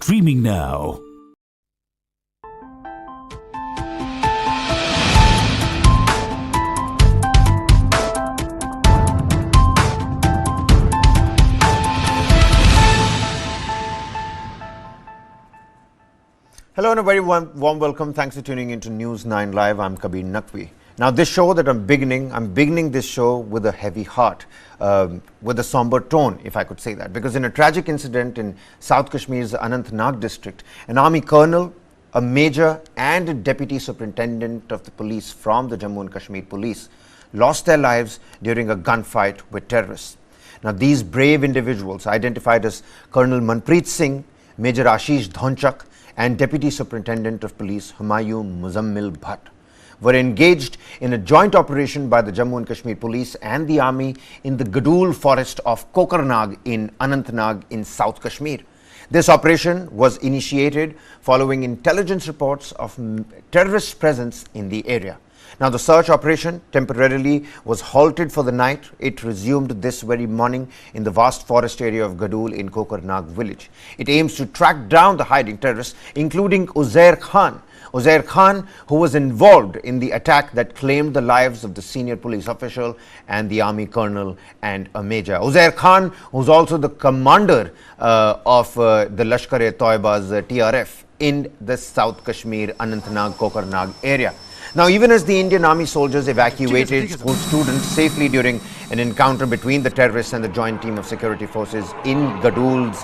Streaming now. Hello and a very warm welcome. Thanks for tuning into News 9 Live. I'm Kabir Naqvi. Now this show that I'm beginning this show with a heavy heart, with a somber tone, if I could say that. Because in a tragic incident in South Kashmir's Anantnag district, an army colonel, a major and a deputy superintendent of the police from the Jammu and Kashmir police lost their lives during a gunfight with terrorists. Now these brave individuals, identified as Colonel Manpreet Singh, Major Ashish Dhonchak, and Deputy Superintendent of Police Humayun Muzammil Bhatt, were engaged in a joint operation by the Jammu and Kashmir Police and the Army in the Gadul forest of Kokernag in Anantnag in South Kashmir. This operation was initiated following intelligence reports of terrorist presence in the area. Now, the search operation temporarily was halted for the night. It resumed this very morning in the vast forest area of Gadul in Kokernag village. It aims to track down the hiding terrorists, including Uzair Khan, who was involved in the attack that claimed the lives of the senior police official and the army colonel and a major. Uzair Khan, who's also the commander of the Lashkar-e-Toiba's TRF in the South Kashmir, Anantnag, Kokernag area. Now, even as the Indian Army soldiers evacuated school students safely during an encounter between the terrorists and the joint team of security forces in Gadul's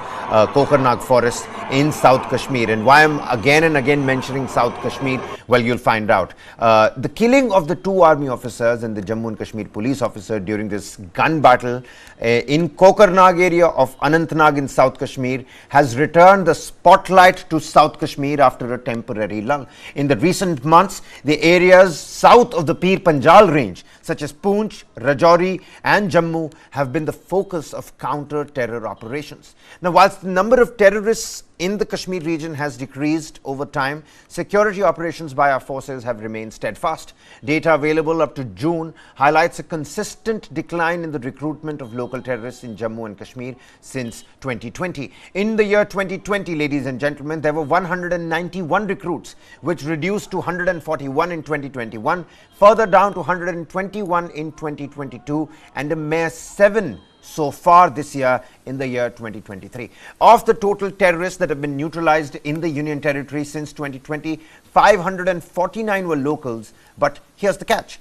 Kokernag forest in South Kashmir. And why I'm again and again mentioning South Kashmir, well, you'll find out. The killing of the two army officers and the Jammu and Kashmir police officer during this gun battle in Kokernag area of Anantnag in South Kashmir has returned the spotlight to South Kashmir after a temporary lull. In the recent months, the areas south of the Pir Panjal range, such as Poonch, Rajouri and Jammu, have been the focus of counter-terror operations. Now, whilst the number of terrorists in the Kashmir region has decreased over time, security operations by our forces have remained steadfast. Data available up to June highlights a consistent decline in the recruitment of local terrorists in Jammu and Kashmir since 2020. In the year 2020, ladies and gentlemen, there were 191 recruits, which reduced to 141 in 2021, further down to 121 in 2022, and a mere 7 so far this year in the year 2023. Of the total terrorists that have been neutralized in the Union Territory since 2020, 549 were locals, but here's the catch.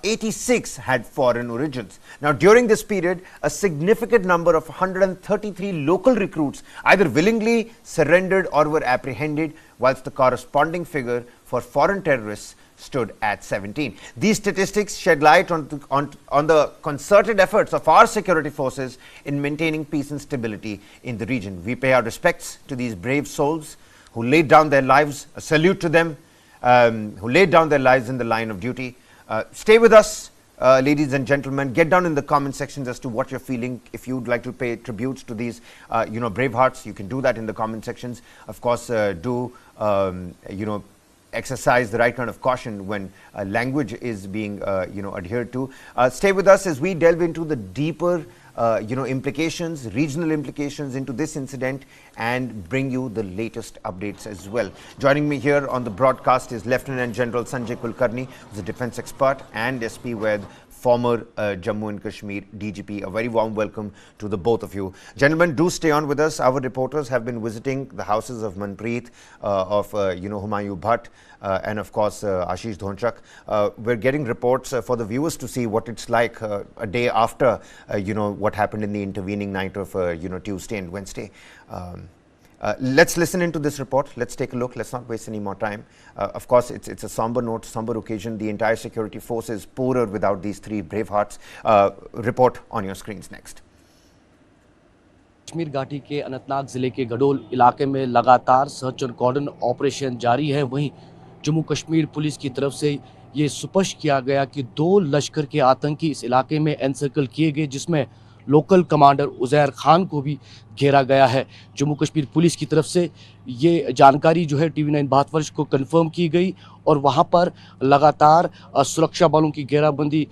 86 had foreign origins. Now, during this period, a significant number of 133 local recruits either willingly surrendered or were apprehended, whilst the corresponding figure for foreign terrorists stood at 17. These statistics shed light on the concerted efforts of our security forces in maintaining peace and stability in the region. We pay our respects to these brave souls who laid down their lives. A salute to them who laid down their lives in the line of duty. Stay with us, ladies and gentlemen. Get down in the comment sections as to what you're feeling. If you'd like to pay tributes to these, Bravehearts, you can do that in the comment sections. Of course, exercise the right kind of caution when language is being, adhered to. Stay with us as we delve into the deeper, implications, regional implications into this incident and bring you the latest updates as well. Joining me here on the broadcast is Lieutenant General Sanjay Kulkarni, who's a defense expert and SP with former Jammu and Kashmir DGP. A very warm welcome to the both of you. Gentlemen, do stay on with us. Our reporters have been visiting the houses of Manpreet, of Humayun Bhatt, and of course Ashish Dhonchak. We're getting reports for the viewers to see what it's like a day after what happened in the intervening night of Tuesday and Wednesday. Let's listen into this report. Let's take a look. Let's not waste any more time. Of course, it's a somber note, somber occasion. The entire security force is poorer without these three Bravehearts. Report on your screens next. Kashmir घाटी के अनंतनाग जिले के गडोल इलाके में लगातार search और कॉर्डन operation जारी है। वहीं जम्मू कश्मीर पुलिस की तरफ से ये स्पष्ट किया गया कि 2 लश्कर के आतंकी इस इलाके में एनसर्कल किए गए, जिसमें लोकल कमांडर उज़ैर खान को भी घेरा गया है। जम्मू कश्मीर पुलिस की तरफ से ये जानकारी जो है TV9 भारतवर्ष को कंफर्म की गई और वहां पर लगातार सुरक्षा बलों की घेराबंदी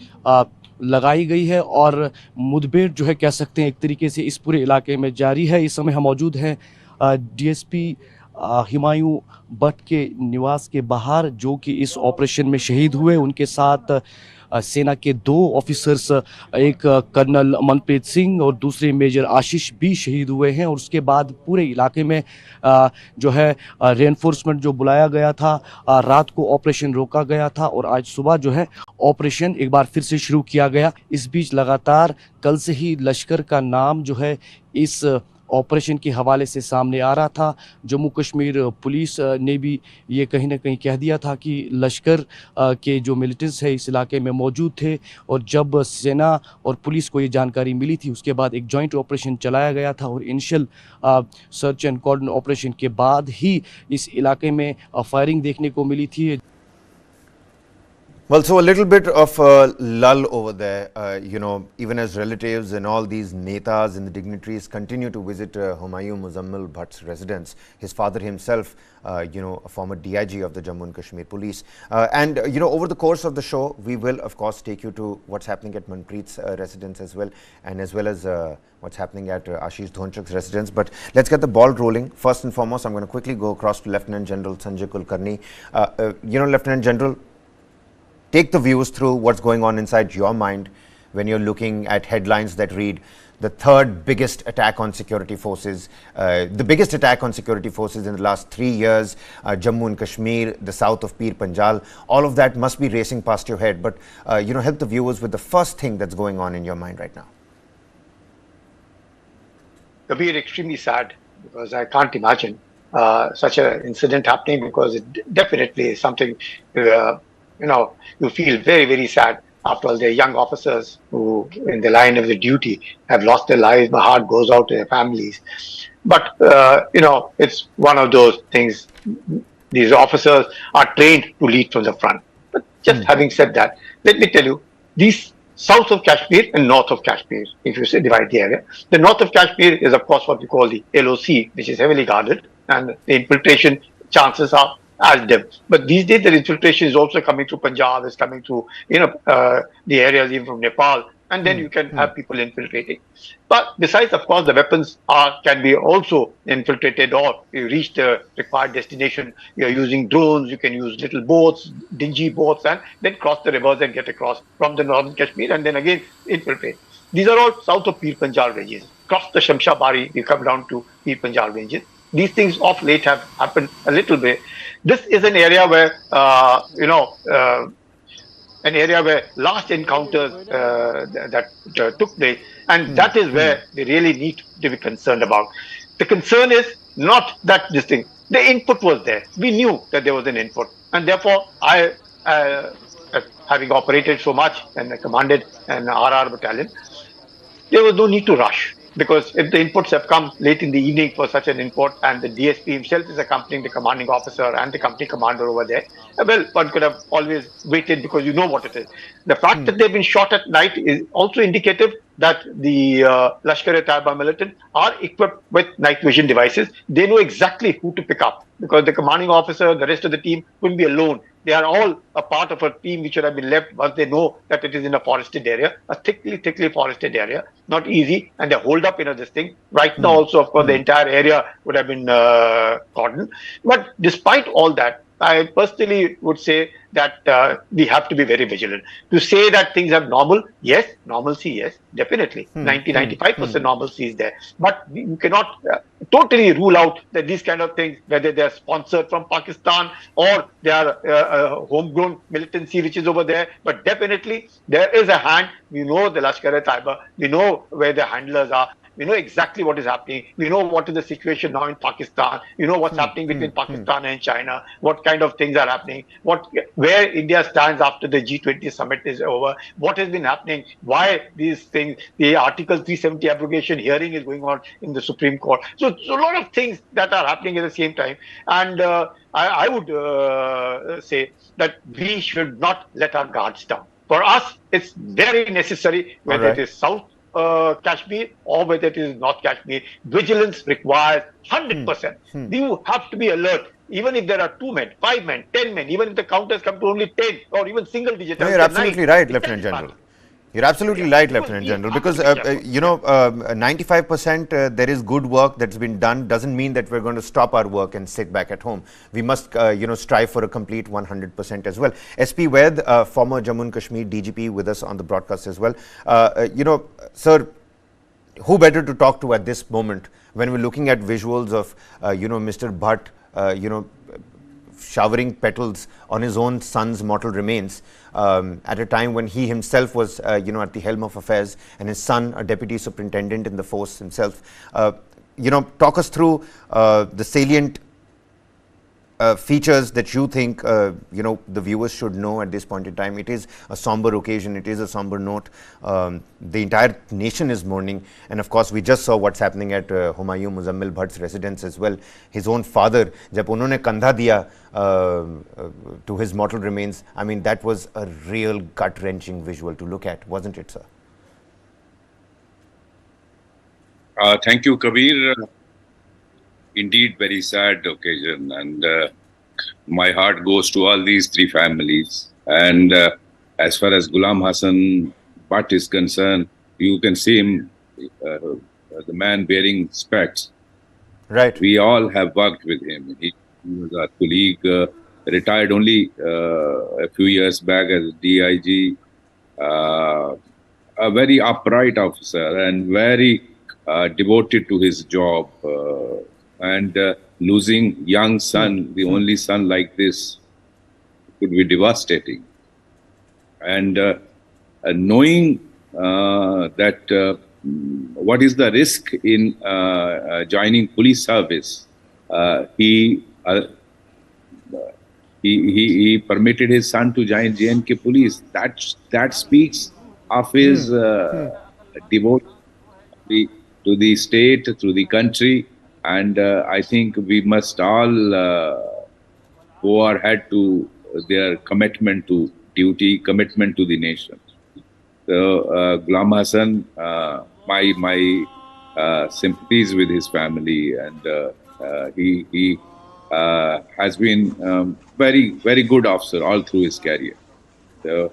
लगाई गई है और मुठभेड़ जो है कह सकते हैं एक तरीके से इस पूरे इलाके में जारी है। इस समय हम मौजूद हैं डीएसपी हुमायूं भट्ट के निवास के बाहर, जो कि इस ऑपरेशन में शहीद हुए। उनके साथ सेना के 2 ऑफिसर्स, एक कर्नल मनप्रीत सिंह और दूसरे मेजर आशीष भी शहीद हुए हैं। और उसके बाद पूरे इलाके में जो है रेनफोर्समेंट जो बुलाया गया था, रात को ऑपरेशन रोका गया था और आज सुबह जो है ऑपरेशन एक बार फिर से शुरू किया गया। इस बीच लगातार कल से ही लश्कर का नाम जो है इस ऑपरेशन के हवाले से सामने आ रहा था। जम्मू कश्मीर पुलिस ने भी ये कहीं ना कहीं कह दिया था कि लश्कर के जो मिलिटेंट्स है इस इलाके में मौजूद थे। और जब सेना और पुलिस को ये जानकारी मिली थी, उसके बाद एक जॉइंट ऑपरेशन चलाया गया था और initial search and cordon operation के बाद ही इस इलाके में फायरिंग देखने को मिली थी। Well, so a little bit of a lull over there, even as relatives and all these netas and the dignitaries continue to visit Humayun Muzammil Bhatt's residence. His father himself, a former DIG of the Jammu and Kashmir Police. And over the course of the show, we will, of course, take you to what's happening at Manpreet's residence as well as what's happening at Ashish Dhonchak's residence. But let's get the ball rolling. First and foremost, I'm going to quickly go across to Lieutenant General Sanjay Kulkarni. Lieutenant General, take the viewers through what's going on inside your mind when you're looking at headlines that read the third biggest attack on security forces, the biggest attack on security forces in the last 3 years, Jammu and Kashmir, the south of Pir Panjal. All of that must be racing past your head. But, help the viewers with the first thing that's going on in your mind right now. Kabir, extremely sad, because I can't imagine such an incident happening, because it definitely is something you feel very, very sad after all. They're young officers who, in the line of the duty, have lost their lives. My heart goes out to their families. But, it's one of those things. These officers are trained to lead from the front. But just having said that, let me tell you, these south of Kashmir and north of Kashmir, if you say divide the area, the north of Kashmir is, of course, what we call the LOC, which is heavily guarded, and the infiltration chances are as dim. But these days, the infiltration is also coming through Punjab, is coming through, the areas even from Nepal, and then you can have people infiltrating. But besides, of course, the weapons can be also infiltrated, or you reach the required destination. You're using drones, you can use little boats, dingy boats, and then cross the rivers and get across from the northern Kashmir, and then again infiltrate. These are all south of Pir Panjal ranges. Cross the Shamshabari, you come down to Pir Panjal ranges. These things of late have happened a little bit. This is an area where, last encounters that took place, and that is where they really need to be concerned about. The concern is not that this thing, the input was there. We knew that there was an input, and therefore I, having operated so much and commanded an RR battalion, there was no need to rush. Because if the inputs have come late in the evening for such an input, and the DSP himself is accompanying the commanding officer and the company commander over there, well, one could have always waited, because you know what it is. The fact that they've been shot at night is also indicative that the Lashkar-e-Taiba militant are equipped with night vision devices. They know exactly who to pick up, because the commanding officer, the rest of the team couldn't be alone. They are all a part of a team which should have been left once they know that it is in a forested area, a thickly forested area. Not easy, and they hold up this thing. Right now also, of course, the entire area would have been cordoned. But despite all that, I personally would say that we have to be very vigilant. To say that things are normal, yes, normalcy, yes, definitely. 90-95% normalcy is there. But you cannot totally rule out that these kind of things, whether they are sponsored from Pakistan or they are homegrown militancy which is over there. But definitely there is a hand. We know the Lashkar-e-Taiba. We know where the handlers are. We know exactly what is happening. We know what is the situation now in Pakistan. You know what's happening between Pakistan and China. What kind of things are happening. Where India stands after the G20 summit is over. What has been happening. Why these things. The Article 370 abrogation hearing is going on in the Supreme Court. So a lot of things that are happening at the same time. And I would say that we should not let our guards down. For us, it's very necessary, whether it is South Kashmir or whether it is North Kashmir. Vigilance requires 100%. You have to be alert. Even if there are 2 men, 5 men, 10 men, even if the counters come to only 10 or even single digit. No, you're absolutely right, Lieutenant General. You're absolutely Yeah, right, because Lieutenant we General, have because to be careful. you Yeah. know, 95% there is good work that's been done. Doesn't mean that we're going to stop our work and sit back at home. We must, strive for a complete 100% as well. SP Ved, former Jammu and Kashmir DGP, with us on the broadcast as well. Sir, who better to talk to at this moment when we're looking at visuals of, Mr. Bhatt, showering petals on his own son's mortal remains at a time when he himself was, at the helm of affairs, and his son, a deputy superintendent in the force himself. Talk us through the salient features that you think the viewers should know at this point in time. It is a somber occasion. It is a somber note. The entire nation is mourning, and of course, we just saw what's happening at Humayun Muzammil Bhatt's residence as well. His own father, जब उन्होंने कंधा दिया to his mortal remains, I mean, that was a real gut-wrenching visual to look at, wasn't it, sir? Thank you, Kabir. Indeed, very sad occasion, and my heart goes to all these three families. And as far as Ghulam Hassan Bhatt is concerned, you can see him, the man wearing specs. Right. We all have worked with him. He was our colleague, retired only a few years back as DIG. A very upright officer and very devoted to his job. And losing young son, the only son like this, could be devastating. And knowing that what is the risk in joining police service, he permitted his son to join J&K police. That speaks of his devotion to the state, to the country. And I think we must all go ahead to their commitment to duty, commitment to the nation. So, Ghulam Hassan, my sympathies with his family, and he has been very, very good officer all through his career. So,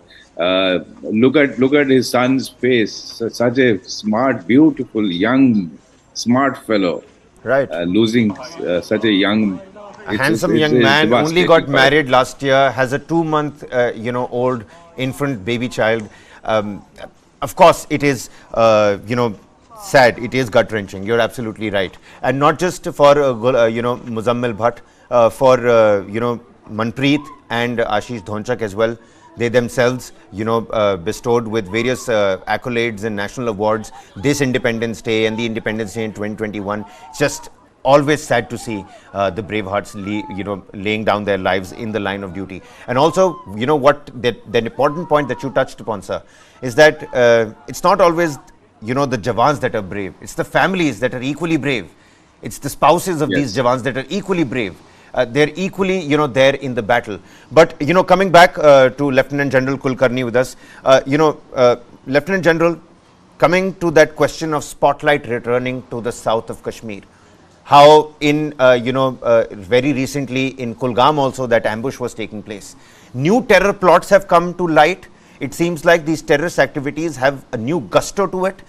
look at his son's face, such a smart, beautiful, young, smart fellow. Right. Losing such a young, a handsome young man, only got married last year, has a 2-month, old infant baby child. Of course, it is, sad. It is gut-wrenching. You're absolutely right. And not just for, Muzammil Bhatt, for, Manpreet and Ashish Dhonchak as well. They themselves, bestowed with various accolades and national awards this Independence Day and the Independence Day in 2021. It's just always sad to see the Bravehearts, laying down their lives in the line of duty. And also, what the important point that you touched upon, sir, is that it's not always, the Jawans that are brave. It's the families that are equally brave. It's the spouses of these Jawans that are equally brave. They're equally, there in the battle. But, coming back to Lieutenant General Kulkarni with us, Lieutenant General, coming to that question of spotlight returning to the south of Kashmir, how in, very recently in Kulgam also that ambush was taking place. New terror plots have come to light. It seems like these terrorist activities have a new gusto to it.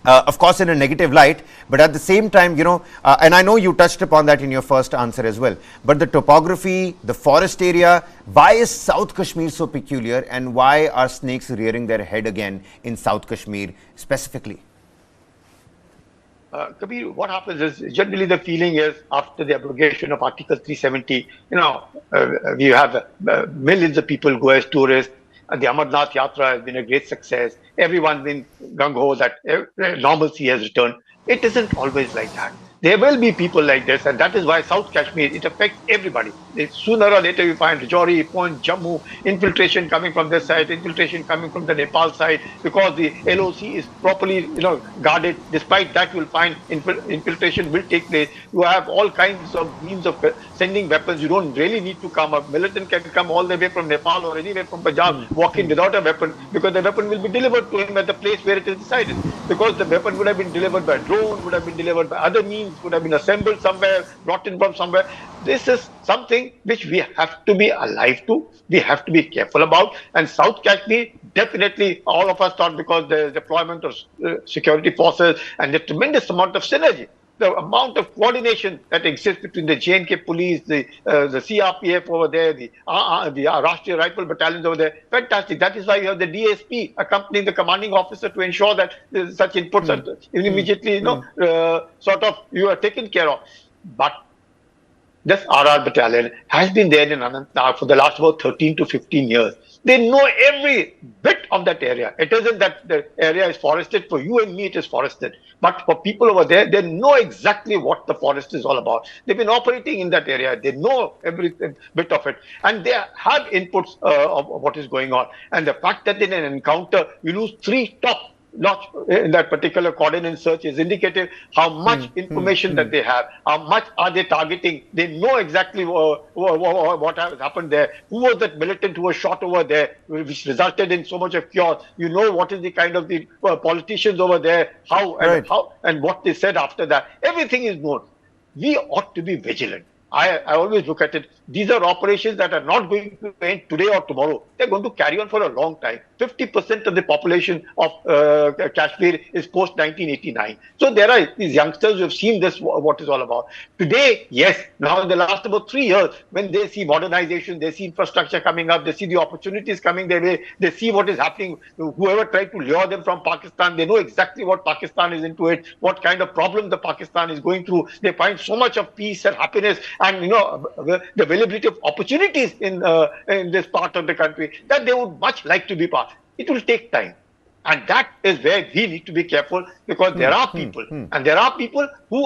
Of course, in a negative light, but at the same time, and I know you touched upon that in your first answer as well, but the topography, the forest area, why is South Kashmir so peculiar, and why are snakes rearing their head again in South Kashmir specifically? Kabir, what happens is generally the feeling is after the abrogation of Article 370, we have millions of people go as tourists. And the Amarnath Yatra has been a great success. Everyone's been gung-ho that normalcy has returned. It isn't always like that. There will be people like this, and that is why South Kashmir, it affects everybody. Sooner or later, you find Rajouri, Poonch, Jammu, infiltration coming from this side, infiltration coming from the Nepal side, because the LOC is properly, guarded. Despite that, you'll find infiltration will take place. You have all kinds of means of sending weapons. You don't really need to come. A militant can come all the way from Nepal or anywhere from Punjab, walk in without a weapon, because the weapon will be delivered to him at the place where it is decided. Because the weapon would have been delivered by drone, would have been delivered by other means, would have been assembled somewhere, brought in from somewhere. This is something which we have to be alive to. We have to be careful about. And South Kashmir, definitely, all of us thought, because there is deployment of security forces and the tremendous amount of synergy, the amount of coordination that exists between the J&K police, the CRPF over there, the Rashtriya Rifle battalions over there, fantastic. That is why you have the DSP accompanying the commanding officer to ensure that such inputs are immediately, sort of, you are taken care of. But this RR battalion has been there in Anantnag for the last about 13 to 15 years. They know every bit of that area. It isn't that the area is forested. For you and me, it is forested. But for people over there, they know exactly what the forest is all about. They've been operating in that area. They know every bit of it. And they have inputs of what is going on. And the fact that in an encounter, you lose 3 top notch in that particular coordinate search is indicative how much information that they have, how much are they targeting. They know exactly what has happened there, who was that militant who was shot over there, which resulted in so much of chaos. You know what is the kind of the politicians over there, how and what they said after that. Everything is known. We ought to be vigilant. I always look at it. These are operations that are not going to end today or tomorrow. They're going to carry on for a long time. 50% of the population of Kashmir is post 1989. So there are these youngsters who have seen this, what it's all about. Today, yes, now in the last about 3 years, when they see modernization, they see infrastructure coming up, they see the opportunities coming their way, they see what is happening. Whoever tried to lure them from Pakistan, they know exactly what Pakistan is into it, what kind of problem the Pakistan is going through. They find so much of peace and happiness and the availability of opportunities in this part of the country that they would much like to be part. It will take time. And that is where we need to be careful, because there are people and there are people who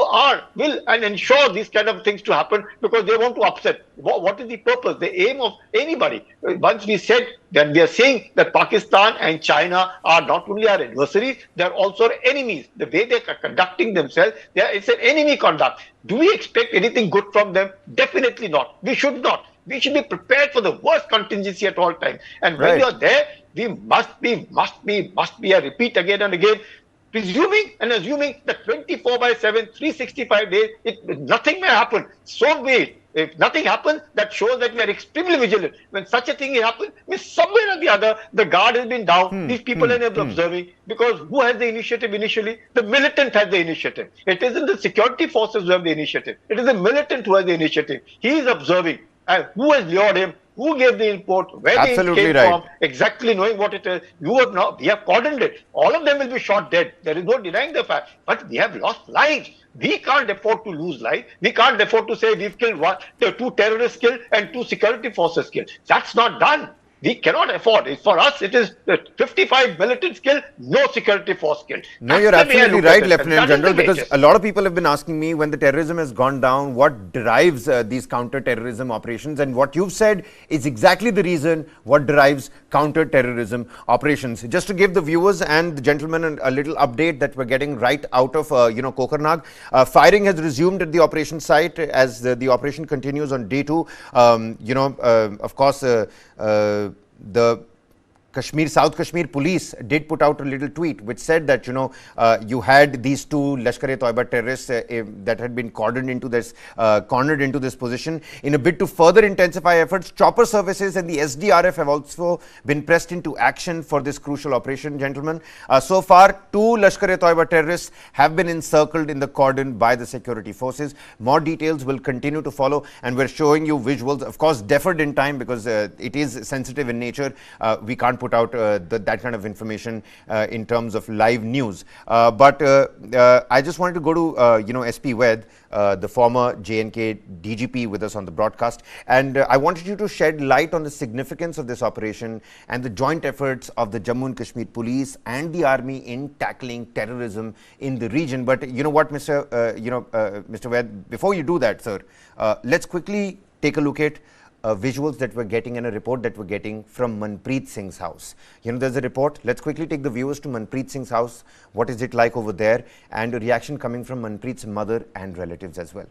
will ensure these kind of things to happen because they want to upset. What is the purpose, the aim of anybody? Once we said that we are saying that Pakistan and China are not only our adversaries, they are also our enemies. The way they are conducting themselves, it's an enemy conduct. Do we expect anything good from them? Definitely not. We should not. We should be prepared for the worst contingency at all times. And when you're there, we must be, I repeat again and again, presuming and assuming that 24/7, 365 days, nothing may happen. So be if nothing happens, that shows that we are extremely vigilant. When such a thing happens, somewhere or the other, the guard has been down. These people are observing, because who has the initiative initially? The militant has the initiative. It isn't the security forces who have the initiative. It is the militant who has the initiative. He is observing. And who has lured him? Who gave the input? Where they came from? Exactly knowing what it is. We have cordoned it. All of them will be shot dead. There is no denying the fact. But we have lost lives. We can't afford to lose lives. We can't afford to say we've killed 2 terrorists killed and 2 security forces killed. That's not done. We cannot afford it. For us, it is 55 militants killed, no security force killed. No, you're absolutely right, Lieutenant General, because a lot of people have been asking me, when the terrorism has gone down, what drives these counter-terrorism operations? And what you've said is exactly the reason what drives counter-terrorism operations. Just to give the viewers and the gentlemen a little update that we're getting right out of, Kokarnag. Firing has resumed at the operation site as the operation continues on day 2. Of course, the South Kashmir police did put out a little tweet which said that, you had these 2 Lashkar-e-Toiba terrorists that had been cornered into this position. In a bid to further intensify efforts, chopper services and the SDRF have also been pressed into action for this crucial operation, gentlemen. So far, 2 Lashkar-e-Toiba terrorists have been encircled in the cordon by the security forces. More details will continue to follow, and we're showing you visuals, of course, deferred in time because it is sensitive in nature. We can't put out that kind of information in terms of live news. But I just wanted to go to, SP Ved, the former J&K DGP with us on the broadcast. And I wanted you to shed light on the significance of this operation and the joint efforts of the Jammu and Kashmir police and the army in tackling terrorism in the region. But you know what, Mr. Ved, before you do that, sir, let's quickly take a look at visuals that we're getting and a report that we're getting from Manpreet Singh's house. There's a report. Let's quickly take the viewers to Manpreet Singh's house. What is it like over there? And a reaction coming from Manpreet's mother and relatives as well.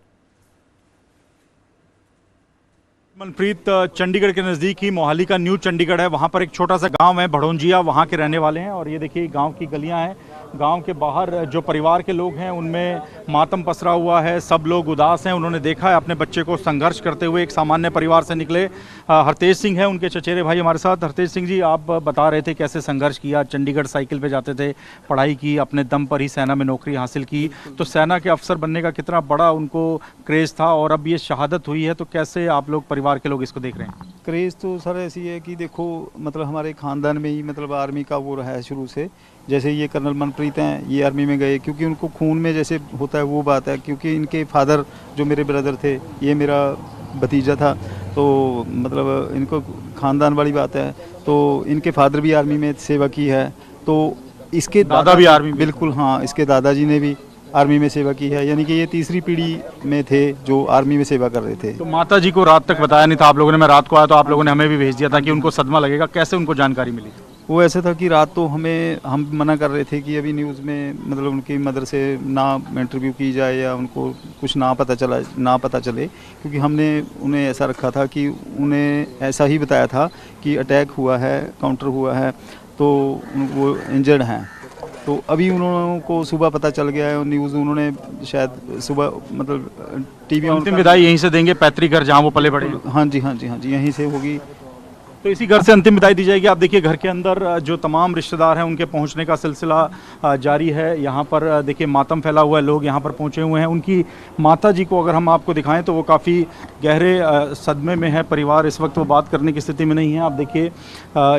Manpreet Chandigarh के नज़दीक ही मोहाली का new Chandigarh है, वहाँ पर एक छोटा सा गांव है भड़ोंजिया, वहाँ के रहने वाले हैं। और ये देखिए गांव की गलियां हैं, गांव के बाहर जो परिवार के लोग हैं उनमें मातम पसरा हुआ है, सब लोग उदास हैं। उन्होंने देखा है अपने बच्चे को संघर्ष करते हुए, एक सामान्य परिवार से निकले। हरतेज सिंह है उनके चचेरे भाई हमारे साथ। हरतेज सिंह जी, आप बता रहे थे कैसे संघर्ष किया, चंडीगढ़ साइकिल पे जाते थे, पढ़ाई की, अपने दम पर ही सेना में नौकरी हासिल की, तो सेना के अफसर बनने का कितना बड़ा उनको क्रेज़ था और अब ये शहादत हुई है, तो कैसे आप लोग परिवार के लोग इसको देख रहे हैं? क्रेज़ तो सर ऐसी है कि देखो, मतलब हमारे ख़ानदान में ही मतलब आर्मी का वो रहा है शुरू से। जैसे ये कर्नल मनप्रीत हैं, ये आर्मी में गए क्योंकि उनको खून में जैसे होता है वो बात है, क्योंकि इनके फादर जो मेरे ब्रदर थे, ये मेरा भतीजा था, तो मतलब इनको ख़ानदान वाली बात है। तो इनके फादर भी आर्मी में सेवा की है, तो इसके दादा भी आर्मी में? बिल्कुल हाँ, इसके दादाजी ने भी आर्मी में सेवा की है, यानी कि ये तीसरी पीढ़ी में थे जो आर्मी में सेवा कर रहे थे। तो माता जी को रात तक बताया नहीं था आप लोगों ने? मैं रात को आया तो आप लोगों ने हमें भी भेज दिया था कि उनको सदमा लगेगा, कैसे उनको जानकारी मिली? वो ऐसे था कि रात तो हम मना कर रहे थे कि अभी न्यूज़ में मतलब उनकी मदर से ना इंटरव्यू की जाए या उनको कुछ ना पता चले, क्योंकि हमने उन्हें ऐसा रखा था कि उन्हें ऐसा ही बताया था कि अटैक हुआ है, काउंटर हुआ है, तो वो इंजर्ड हैं। तो अभी उन्होंने को सुबह पता चल गया है, न्यूज़ उन्होंने शायद सुबह मतलब टीवी में। अंतिम विदाई यहीं से देंगे, पैतृक घर जहाँ वो पले बड़े हैं? हाँ जी, हाँ जी, हाँ जी, यहीं से होगी। तो इसी घर से अंतिम विदाई दी जाएगी। आप देखिए घर के अंदर जो तमाम रिश्तेदार हैं उनके पहुंचने का सिलसिला जारी है। यहाँ पर देखिए मातम फैला हुआ है, लोग यहाँ पर पहुँचे हुए हैं। उनकी माता जी को अगर हम आपको दिखाएं तो वो काफ़ी गहरे सदमे में है। परिवार इस वक्त वो बात करने की स्थिति में नहीं है। आप देखिए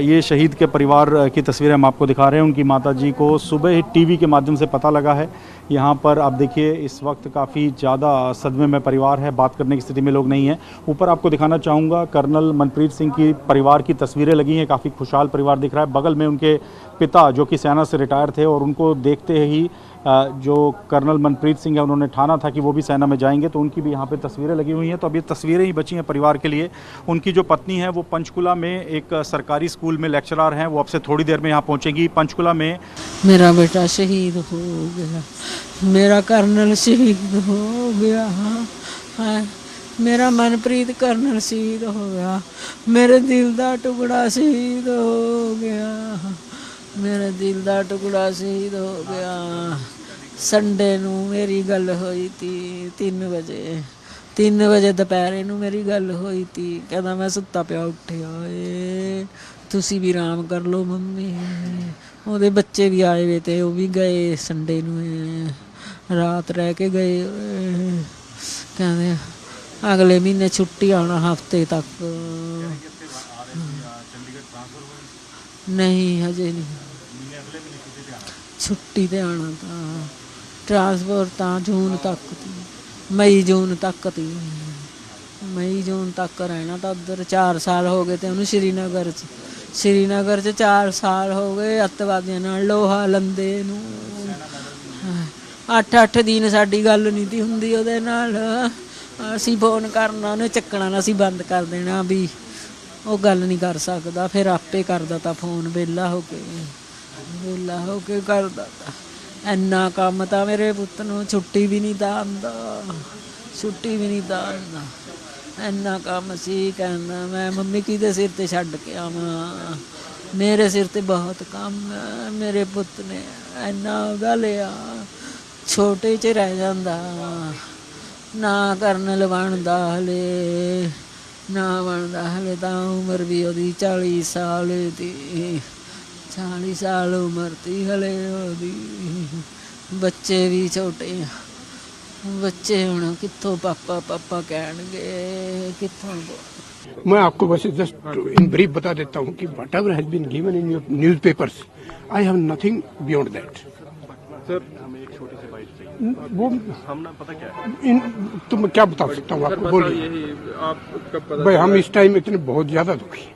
ये शहीद के परिवार की तस्वीरें हम आपको दिखा रहे हैं। उनकी माता जी को सुबह ही टीवी के माध्यम से पता लगा है। यहाँ पर आप देखिए इस वक्त काफ़ी ज़्यादा सदमे में परिवार है, बात करने की स्थिति में लोग नहीं हैं। ऊपर आपको दिखाना चाहूँगा कर्नल मनप्रीत सिंह की परिवार की तस्वीरें लगी हैं, काफ़ी खुशहाल परिवार दिख रहा है। बगल में उनके पिता जो कि सेना से रिटायर थे और उनको देखते ही जो कर्नल मनप्रीत सिंह है उन्होंने ठाना था कि वो भी सेना में जाएंगे, तो उनकी भी यहाँ पे तस्वीरें लगी हुई हैं। तो अब ये तस्वीरें ही बची हैं परिवार के लिए। उनकी जो पत्नी है वो पंचकुला में एक सरकारी स्कूल में लेक्चरर हैं, वो अब से थोड़ी देर में यहाँ पहुँचेंगी। पंचकुला में मेरा बेटा शहीद हो गया, मेरा कर्नल शहीद हो गया, हाँ मेरा मनप्रीत कर्नल शहीद हो गया, मेरे दिल दा टुकड़ा शहीद हो गया, मेरे दिल दा टुकड़ा शहीद हो गया। संडे नू मेरी गल होई थी 3 ਵਜੇ ਦੁਪਹਿਰੇ ਨੂੰ ਮੇਰੀ ਗੱਲ ਹੋਈ ਤੀ। ਕਹਿੰਦਾ ਮੈਂ ਸੁੱਤਾ ਪਿਆ ਉੱਠਿਆ ਏ, ਤੁਸੀਂ ਵੀ ਆਰਾਮ ਕਰ ਲਓ ਮੰਮੀ। ਉਹਦੇ ਬੱਚੇ ਵੀ ਆਏ ਵੇ ਤੇ ਉਹ ਵੀ ਗਏ ਸੰਡੇ ਨੂੰ, ਰਾਤ ਰਹਿ ਕੇ ਗਏ। ਕਹਿੰਦੇ ਅਗਲੇ ਮਹੀਨੇ ਛੁੱਟੀ ਆਉਣਾ ਹਫਤੇ ਤੱਕ। ਨਹੀਂ ਹਜੇ ਨਹੀਂ, ਛੁੱਟੀ ਤੇ ਆਉਣਾ ਤਾਂ ਟਰਾਂਸਪੋਰਟ ਤਾਂ ਜੂਨ ਤੱਕ ਤੀ, ਮਈ ਜੂਨ ਤੱਕ ਤੀ, ਮਈ ਜੂਨ ਤੱਕ ਰਹਿਣਾ ਤਾਂ ਉੱਧਰ। 4 ਸਾਲ ਹੋ ਗਏ ਤੇ ਉਹਨੂੰ ਸ਼੍ਰੀਨਗਰ 'ਚ 4 ਸਾਲ ਹੋ ਗਏ ਅੱਤਵਾਦੀਆਂ ਨਾਲ ਲੋਹਾ ਲੰਦੇ ਨੂੰ। 8 ਦਿਨ ਸਾਡੀ ਗੱਲ ਨਹੀਂ ਤੀ ਹੁੰਦੀ ਉਹਦੇ ਨਾਲ। ਅਸੀਂ ਫੋਨ ਕਰਨਾ, ਉਹਨੇ ਚੱਕਣਾ ਨਾ, ਅਸੀਂ ਬੰਦ ਕਰ ਦੇਣਾ ਵੀ ਉਹ ਗੱਲ ਨਹੀਂ ਕਰ ਸਕਦਾ। ਫਿਰ ਆਪੇ ਕਰਦਾ ਤਾਂ ਫੋਨ ਵਿਹਲਾ ਹੋ ਕੇ ਕਰਦਾ ਤਾਂ। ਇੰਨਾ ਕੰਮ ਤਾਂ ਮੇਰੇ ਪੁੱਤ ਨੂੰ ਛੁੱਟੀ ਵੀ ਨਹੀਂ ਤਾਂ ਆਉਂਦਾ, ਇੰਨਾ ਕੰਮ ਸੀ। ਕਹਿੰਦਾ ਮੈਂ ਮੰਮੀ ਕਿਹਦੇ ਸਿਰ ਤੇ ਛੱਡ ਕੇ ਆਵਾਂ, ਮੇਰੇ ਸਿਰ ਤੇ ਬਹੁਤ ਕੰਮ ਹੈ। ਮੇਰੇ ਪੁੱਤ ਨੇ ਇੰਨਾ ਉਹਦਾ ਲਿਆ, ਛੋਟੇ 'ਚ ਰਹਿ ਜਾਂਦਾ, ਨਾ ਕਰਨਲ ਬਣਦਾ ਹਲੇ, ਨਾ ਬਣਦਾ ਹਲੇ ਤਾਂ ਉਮਰ ਵੀ ਉਹਦੀ 40 ਸਾਲ ਦੀ, 40 ਸਾਲ ਉਮਰ ਤੀ ਹਲੇ ਉਹਦੀ। ਬੱਚੇ ਵੀ ਛੋਟੇ, ਬੱਚੇ ਹੁਣ ਕਿੱਥੋਂ ਪਾਪਾ ਕਹਿਣਗੇ, कितों। मैं आपको बस जस्ट इन ब्रीफ बता देता हूँ कि whatever has been given in your newspapers, I have nothing beyond that. Sir हमें एक छोटी सी बाइट चाहिए, वो हम ना पता क्या है तो मैं क्या बता सकता हूँ आपको, बोलिए। आप कब पता भाई हम इस टाइम इतने बहुत ज्यादा दुखी हैं।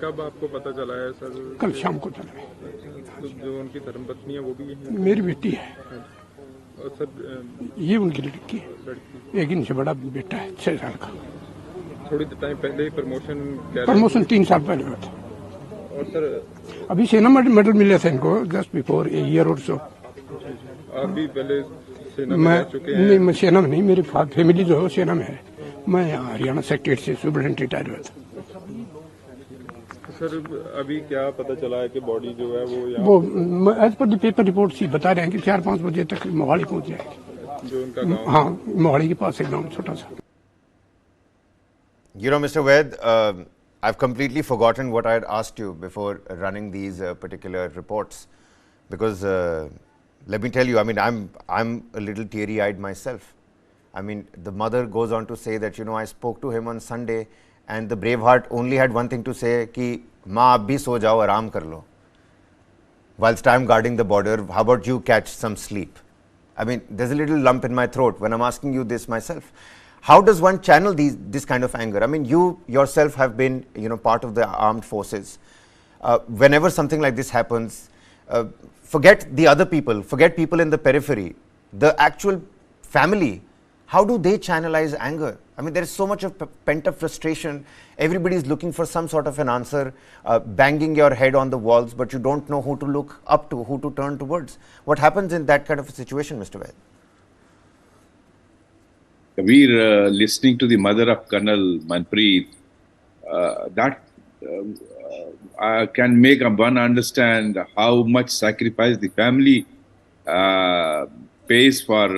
कब आपको पता चला है सर? कल शाम को चला है। तो जो उनकी धर्मपत्नी है वो भी है? मेरी बेटी है। और सर ये उनकी लड़की है, एक इनसे बड़ा बेटा है 6 साल का। थोड़ी टाइम पहले ही प्रमोशन 3 साल पहले हुआ था। और सर अभी सेना मेडल मिले थे इनको जस्ट बिफोर ए ईयर और सो। आप भी पहले सेना में मैं रह चुके हैं? नहीं, मैं सेना में नहीं, मेरी फैमिली जो है सेना में है। मैं हरियाणा सेक्रेटरी से सुपरिटेंडेंट रिटायर हुआ था। सर अभी क्या पता चला है कि बॉडी जो है वो as per the paper report C बता रहे हैं कि 4-5 बजे तक मोहाली पहुंच जाएगी। जो उनका गांव, हाँ, मोहाली के पास एक गाँव छोटा सा। You know, Mr. Ved, I've completely forgotten what I had asked you before running these particular reports, because let me tell you, I mean, I'm a little teary-eyed myself. I mean, the mother goes on to say that, you know, I spoke to him on Sunday, and the Braveheart only had one thing to say, कि माँ आप भी सो जाओ, आराम कर लो. Whilst I'm guarding the border, how about you catch some sleep? I mean, there's a little lump in my throat when I'm asking you this myself. How does one channel this kind of anger? I mean, you yourself have been, you know, part of the armed forces. Whenever something like this happens, forget the other people, forget people in the periphery, the actual family. How do they channelize anger? I mean, there is so much of pent-up frustration. Everybody is looking for some sort of an answer, banging your head on the walls, but you don't know who to look up to, who to turn towards. What happens in that kind of a situation, Mr. Ved? We're listening to the mother of Colonel Manpreet. That can make one understand how much sacrifice the family pays for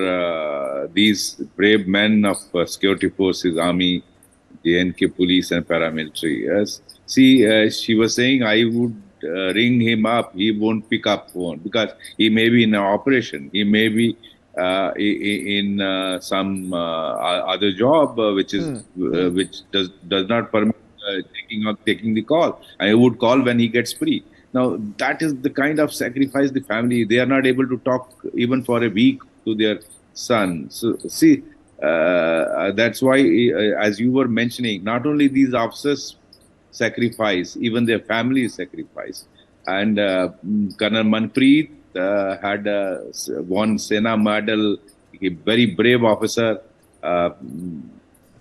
these brave men of security forces, army, JNK police and paramilitary. Yes. See, she was saying I would ring him up, he won't pick up phone because he may be in an operation, he may be in some other job which is which does not permit taking the call, and he would call when he gets free. Now that is the kind of sacrifice the family, they are not able to talk even for a week to their son. So see, that's why as you were mentioning, not only these officers sacrifice, even their families sacrifice. And Colonel Manpreet had won Sena Medal, a very brave officer.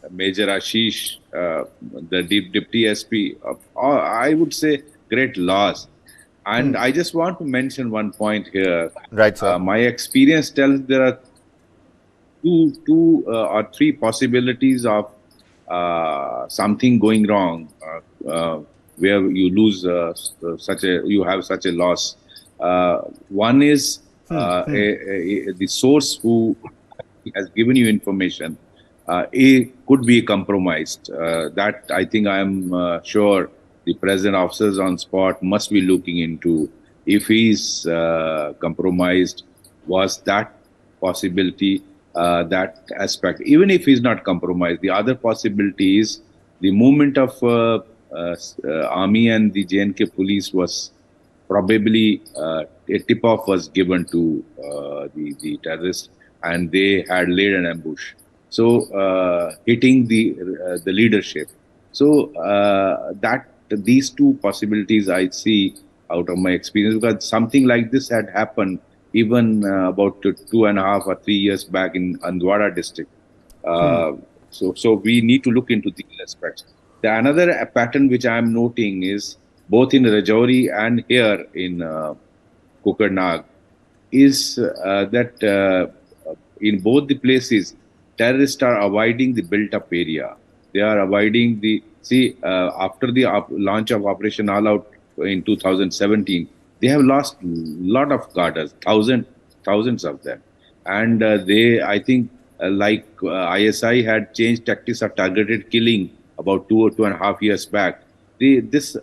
Major Ashish, the Deputy SP, I would say great loss. And I just want to mention one point here. Right, sir. My experience tells there are two or three possibilities of something going wrong where you lose you have such a loss. One is the source who has given you information it could be compromised. That I think I am sure the present officers on spot must be looking into. If he's compromised, was that possibility, that aspect? Even if he's not compromised, the other possibility is the movement of army and the JNK police was probably a tip-off was given to the terrorists, and they had laid an ambush. So hitting the leadership. So that these two possibilities I see out of my experience, because something like this had happened even about 2.5 or 3 years back in Andwara district. So we need to look into these aspects. The another pattern which I am noting is both in Rajouri and here in Kokernag is that in both the places, terrorists are avoiding the built-up area. They are avoiding the, after the launch of Operation All Out in 2017, they have lost a lot of guarders, thousands of them. And they, I think, ISI had changed tactics of targeted killing about 2 or 2.5 years back. This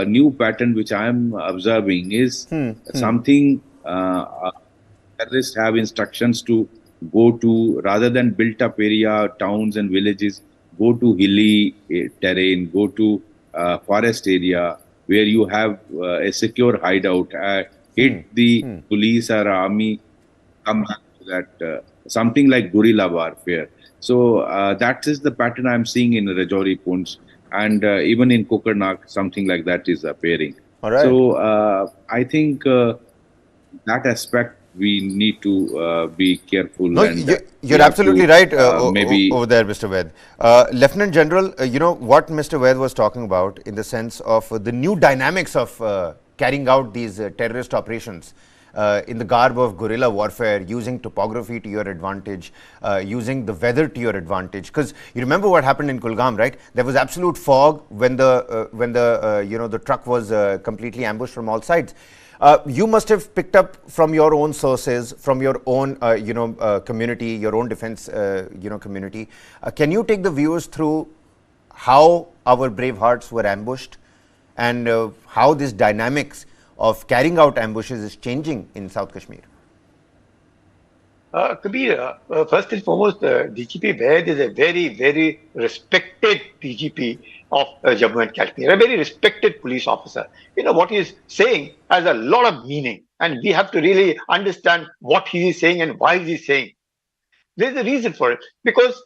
new pattern which I am observing is something terrorists have instructions to go to, rather than built up area, towns and villages, go to hilly terrain, go to forest area where you have a secure hideout, hit the police or army, come back to that, something like guerrilla warfare. So that is the pattern I'm seeing in Rajouri Poonch, and even in Kokernag, something like that is appearing. All right. So I think that aspect we need to be careful. No, and you're absolutely right maybe over there, Mr. Ved. Lieutenant General, you know what Mr. Ved was talking about in the sense of the new dynamics of carrying out these terrorist operations. in the garb of guerrilla warfare, using topography to your advantage, using the weather to your advantage. Because you remember what happened in Kulgam, right? There was absolute fog when the truck was completely ambushed from all sides. You must have picked up from your own sources, from your own community, your own defense community. Can you take the viewers through how our Bravehearts were ambushed and how this dynamics of carrying out ambushes is changing in South Kashmir? Kabir, first and foremost, DGP Vaid is a very, very respected DGP of Jammu and Kashmir, a very respected police officer. You know, what he is saying has a lot of meaning, and we have to really understand what he is saying and why he is saying. There's a reason for it, because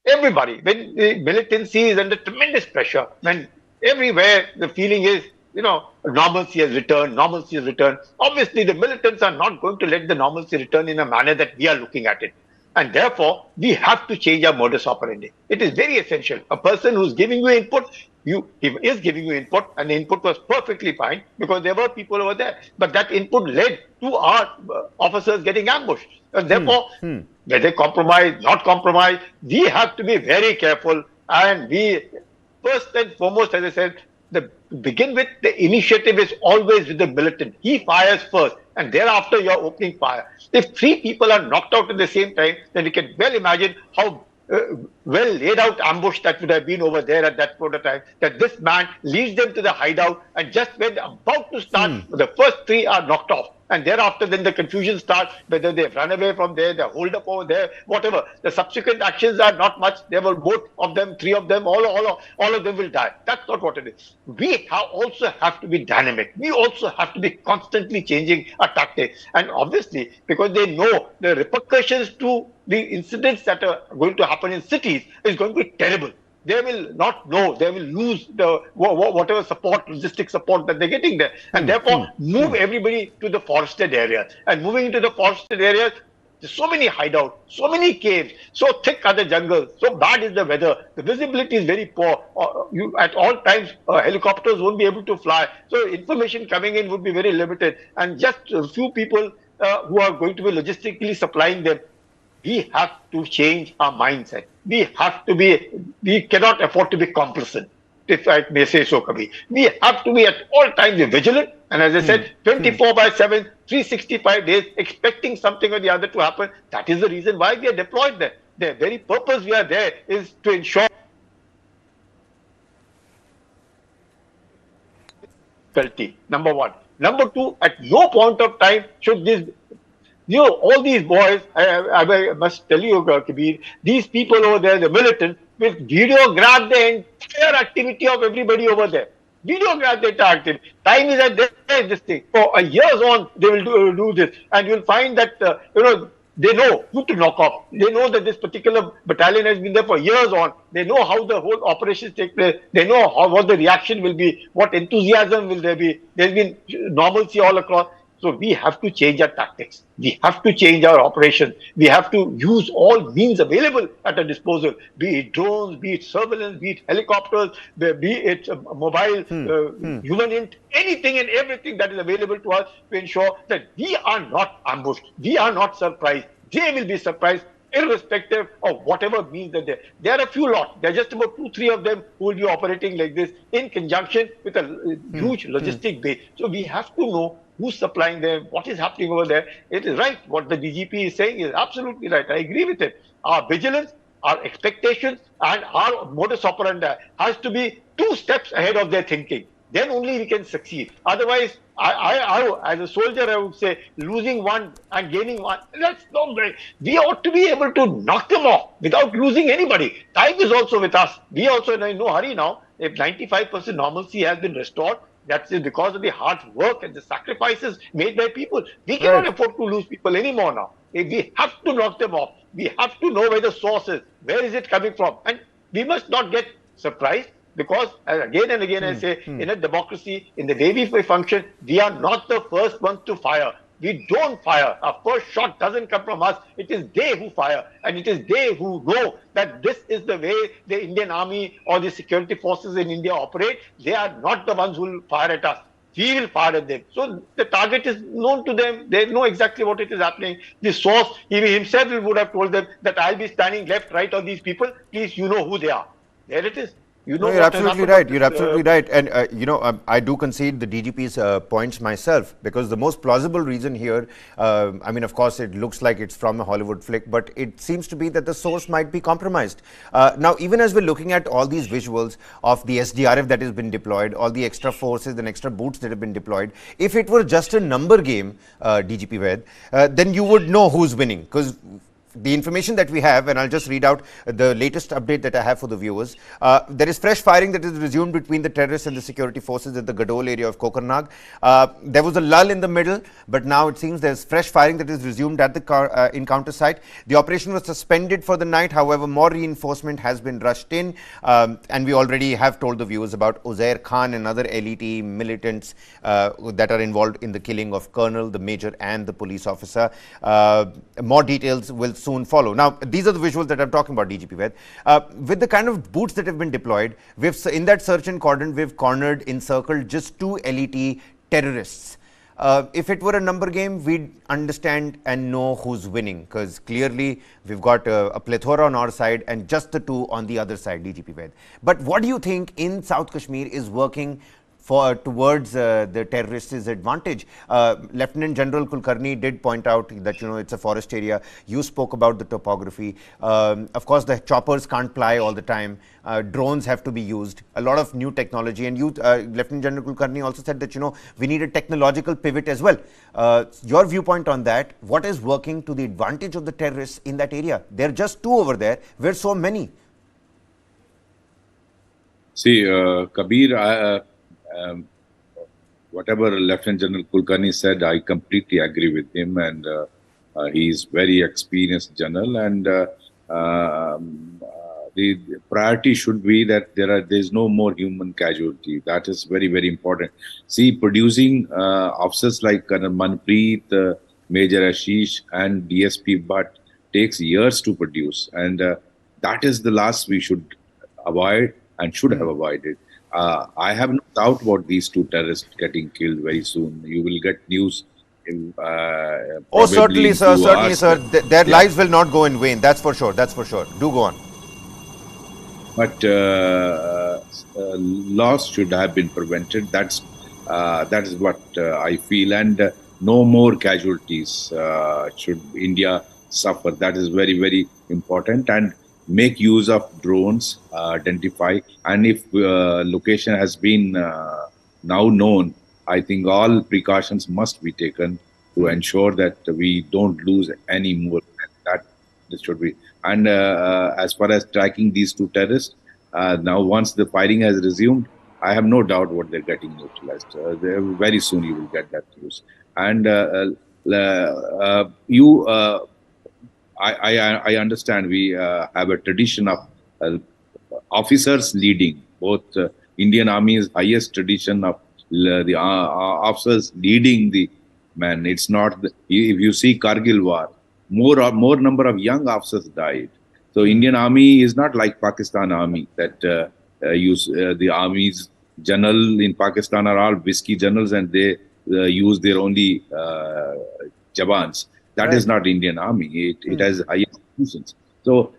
everybody, when the militancy is under tremendous pressure, when everywhere the feeling is, normalcy has returned, normalcy has returned. Obviously, the militants are not going to let the normalcy return in a manner that we are looking at it. And therefore, we have to change our modus operandi. It is very essential. A person who's giving you input, he is giving you input, and the input was perfectly fine because there were people over there. But that input led to our officers getting ambushed. And therefore, whether compromise, not compromise, we have to be very careful. And we, first and foremost, as I said, begin with, the initiative is always with the militant. He fires first, and thereafter you're opening fire. If 3 people are knocked out at the same time, then you can well imagine how well laid out ambush that would have been over there at that point of time, that this man leads them to the hideout, and just when they're about to start, the first 3 are knocked off. And thereafter, then the confusion starts, whether they've run away from there, they hold up over there, whatever. The subsequent actions are not much. They will, both of them, 3 of them, all of them will die. That's not what it is. We also have to be dynamic. We also have to be constantly changing our tactics. And obviously, because they know the repercussions to the incidents that are going to happen in cities is going to be terrible. They will not know. They will lose the whatever support, logistic support that they're getting there, and therefore move everybody to the forested areas. And moving into the forested areas, there's so many hideouts, so many caves, so thick are the jungles, so bad is the weather. The visibility is very poor. At all times, helicopters won't be able to fly. So information coming in would be very limited, and just a few people who are going to be logistically supplying them. We have to change our mindset. We cannot afford to be complacent, if I may say so, Kabir. We have to be at all times vigilant. And as I said, 24/7, 365 days, expecting something or the other to happen. That is the reason why we are deployed there. The very purpose we are there is to ensure difficulty, number 1. Number 2, at no point of time should this, all these boys, I must tell you, Kabir, these people over there, the militants, will videograph the entire activity of everybody over there. Videograph the entire activity. Time is at this thing. For years on, they will do this. And you'll find that, they know who to knock off. They know that this particular battalion has been there for years on. They know how the whole operations take place. They know what the reaction will be, what enthusiasm will there be. There's been normalcy all across. So we have to change our tactics. We have to change our operations. We have to use all means available at our disposal, be it drones, be it surveillance, be it helicopters, be it mobile, human int, anything and everything that is available to us to ensure that we are not ambushed. We are not surprised. They will be surprised, irrespective of whatever means that there are a few lot. There are just about 2-3 of them who will be operating like this in conjunction with a huge logistic base. So we have to know who's supplying them, what is happening over there. It is right. What the DGP is saying is absolutely right. I agree with it. Our vigilance, our expectations, and our modus operandi has to be 2 steps ahead of their thinking. Then only we can succeed. Otherwise, I as a soldier, I would say, losing one and gaining one, that's not right. We ought to be able to knock them off without losing anybody. Time is also with us. We also are in no hurry now. If 95% normalcy has been restored, that is because of the hard work and the sacrifices made by people. We cannot afford to lose people anymore now. We have to knock them off. We have to know where the source is. Where is it coming from? And we must not get surprised, because again and again I say, in a democracy, in the way we function, we are not the first ones to fire. We don't fire. Our first shot doesn't come from us. It is they who fire. And it is they who know that this is the way the Indian army or the security forces in India operate. They are not the ones who will fire at us. he will fire at them. So the target is known to them. They know exactly what it is happening. The source, he himself would have told them that I'll be standing left, right on these people. Please, you know who they are. There it is. You No, know you're what has absolutely happened on right. this. You're absolutely right. And, I do concede the DGP's points myself, because the most plausible reason here, I mean, of course, it looks like it's from a Hollywood flick, but it seems to be that the source might be compromised. Now, even as we're looking at all these visuals of the SDRF that has been deployed, all the extra forces and extra boots that have been deployed, if it were just a number game, DGP Ved, then you would know who's winning, because the information that we have, and I'll just read out the latest update that I have for the viewers. There is fresh firing that is resumed between the terrorists and the security forces at the Gadol area of Kokernag. There was a lull in the middle, but now it seems there's fresh firing that is resumed at the encounter site. The operation was suspended for the night. However, more reinforcement has been rushed in, and we already have told the viewers about Uzair Khan and other LET militants that are involved in the killing of Colonel, the Major, and the police officer. More details will soon follow. Now, these are the visuals that I'm talking about, DGP Ved. With the kind of boots that have been deployed, in that search and cordon, we've cornered, encircled just 2 LET terrorists. If it were a number game, we'd understand and know who's winning, because clearly we've got a plethora on our side and just the 2 on the other side, DGP Ved. But what do you think in South Kashmir is working towards the terrorists' advantage? Lieutenant General Kulkarni did point out that it's a forest area. You spoke about the topography. Of course, the choppers can't fly all the time. Drones have to be used. A lot of new technology. And Lieutenant General Kulkarni also said that we need a technological pivot as well. Your viewpoint on that? What is working to the advantage of the terrorists in that area? There are just 2 over there. We're so many. See, Kabir, whatever Lieutenant General Kulkarni said, I completely agree with him, and he is very experienced general. And the priority should be that there is no more human casualty. That is very, very important. See, producing officers like Colonel Manpreet, Major Ashish, and DSP Bhatt takes years to produce, and that is the last we should avoid and should have avoided. I have no doubt about these 2 terrorists getting killed very soon. You will get news. Oh, certainly, sir. Certainly, sir. Their lives will not go in vain. That's for sure. That's for sure. Do go on. But loss should have been prevented. That is what I feel. And no more casualties should India suffer. That is very, very important. And make use of drones, identify, and if location has been now known, I think all precautions must be taken to ensure that we don't lose any more. That should be. And as far as tracking these 2 terrorists, now once the firing has resumed, I have no doubt what they're getting neutralized. Very soon you will get that news. And I understand we have a tradition of officers leading. Both Indian Army's highest tradition of the officers leading the men. It's not if you see Kargil war, more number of young officers died. So Indian Army is not like Pakistan Army that the army's general in Pakistan are all whiskey generals and they use their only jawans. That is not Indian Army. It has higher institutions. So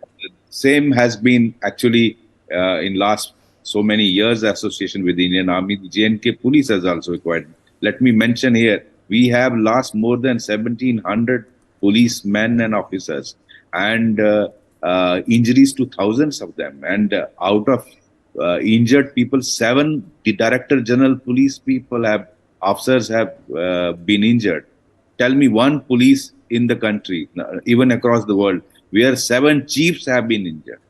same has been actually in last so many years association with the Indian Army. The J&K police has also acquired. Let me mention here, we have lost more than 1,700 policemen and officers, and injuries to thousands of them. And out of injured people, 7 Director General police officers have been injured. Tell me one police in the country, even across the world, where 7 chiefs have been injured.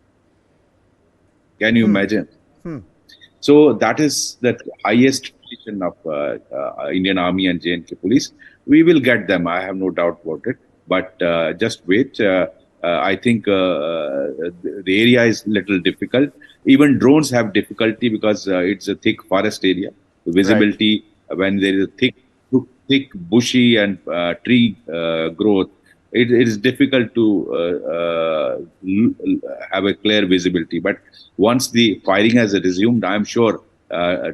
Can you imagine? So that is the highest tradition of Indian Army and J&K police. We will get them. I have no doubt about it. But just wait. I think the area is little difficult. Even drones have difficulty because it's a thick forest area. The visibility, when there is a thick bushy and tree growth, it is difficult to have a clear visibility. But once the firing has resumed, I am sure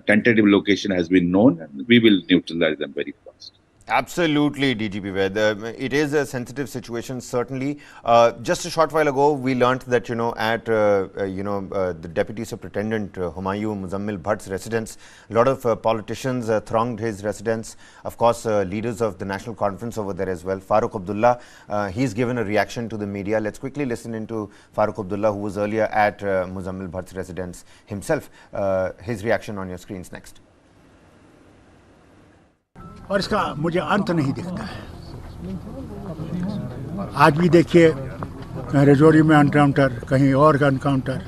tentative location has been known, and we will neutralize them very fast. Absolutely, DGP Ved. It is a sensitive situation, certainly. Just a short while ago, we learnt that, at, the Deputy Superintendent Humayun Muzammil Bhatt's residence, a lot of politicians thronged his residence. Of course, leaders of the National Conference over there as well. Farooq Abdullah, he's given a reaction to the media. Let's quickly listen into Farooq Abdullah, who was earlier at Muzammil Bhatt's residence himself. His reaction on your screens next. और इसका मुझे अंत नहीं दिखता है। आज भी देखिए कहीं रजौरी में एनकाउंटर, कहीं और एनकाउंटर